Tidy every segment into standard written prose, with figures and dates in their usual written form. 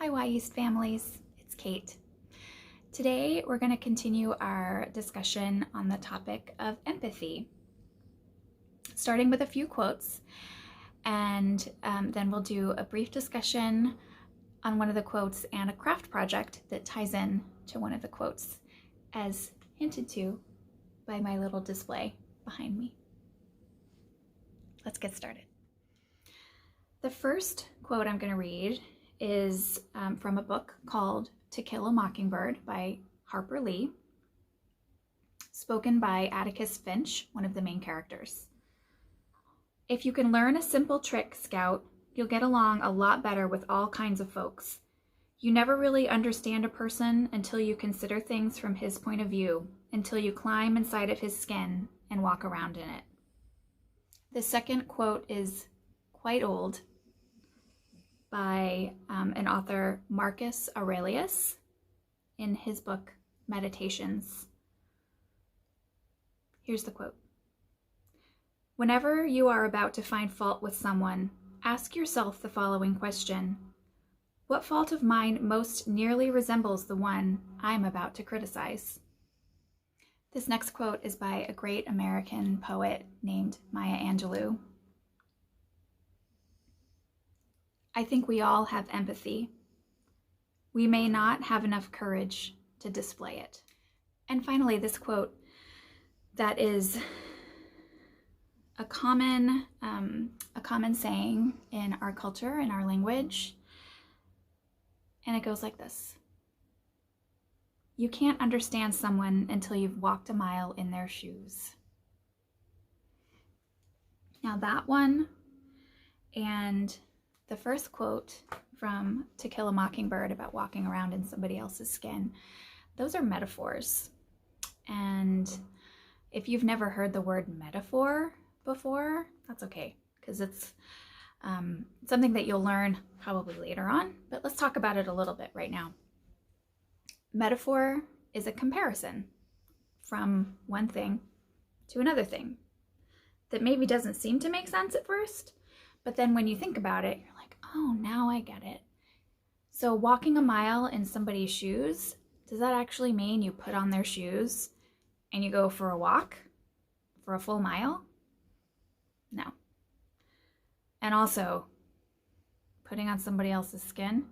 Hi Wy'east families, it's Kate. Today we're going to continue our discussion on the topic of empathy, starting with a few quotes, and then we'll do a brief discussion on one of the quotes and a craft project that ties in to one of the quotes, as hinted to by my little display behind me. Let's get started. The first quote I'm going to read is from a book called To Kill a Mockingbird by Harper Lee, spoken by Atticus Finch, one of the main characters. If you can learn a simple trick, Scout, you'll get along a lot better with all kinds of folks. You never really understand a person until you consider things from his point of view, until you climb inside of his skin and walk around in it. The second quote is quite old, by an author, Marcus Aurelius, in his book, Meditations. Here's the quote. Whenever you are about to find fault with someone, ask yourself the following question. What fault of mine most nearly resembles the one I'm about to criticize? This next quote is by a great American poet named Maya Angelou. I think we all have empathy. We may not have enough courage to display it. And finally, this quote that is a common saying in our culture, in our language, and it goes like this. You can't understand someone until you've walked a mile in their shoes. Now that one and the first quote from To Kill a Mockingbird about walking around in somebody else's skin, those are metaphors. And if you've never heard the word metaphor before, that's okay, because it's something that you'll learn probably later on, but let's talk about it a little bit right now. Metaphor is a comparison from one thing to another thing that maybe doesn't seem to make sense at first, but then when you think about it, you're like, oh, now I get it. So walking a mile in somebody's shoes, does that actually mean you put on their shoes and you go for a walk for a full mile? No. And also, putting on somebody else's skin,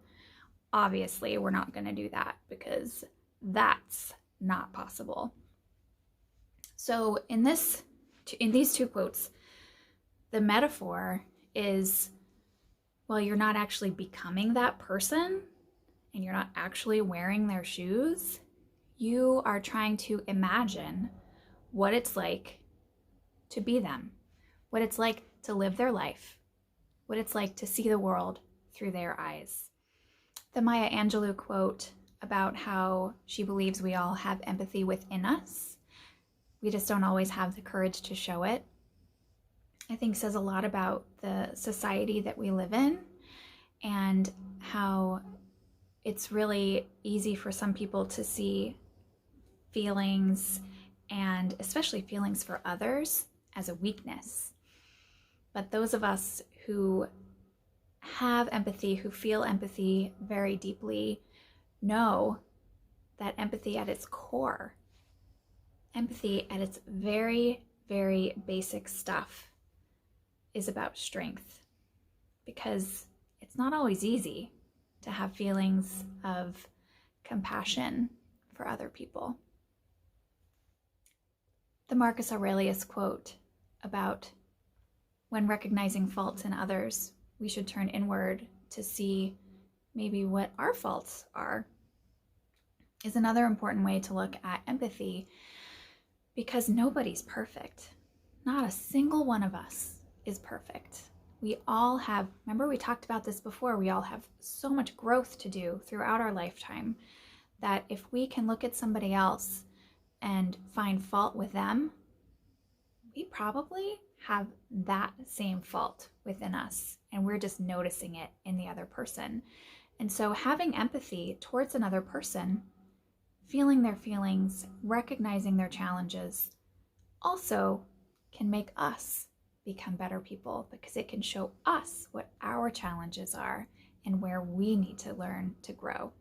obviously we're not going to do that because that's not possible. So in these two quotes, the metaphor is, well, you're not actually becoming that person and you're not actually wearing their shoes. You are trying to imagine what it's like to be them, what it's like to live their life, what it's like to see the world through their eyes. The Maya Angelou quote about how she believes we all have empathy within us, we just don't always have the courage to show it, I think says a lot about the society that we live in and how it's really easy for some people to see feelings, and especially feelings for others, as a weakness. But those of us who have empathy, who feel empathy very deeply, know that empathy at its core, empathy at its very, very basic stuff, is about strength, because it's not always easy to have feelings of compassion for other people. The Marcus Aurelius quote about when recognizing faults in others, we should turn inward to see maybe what our faults are, is another important way to look at empathy, because nobody's perfect. Not a single one of us is perfect. We all have, remember we talked about this before, we all have so much growth to do throughout our lifetime that if we can look at somebody else and find fault with them, we probably have that same fault within us and we're just noticing it in the other person. And so having empathy towards another person, feeling their feelings, recognizing their challenges, also can make us become better people, because it can show us what our challenges are and where we need to learn to grow.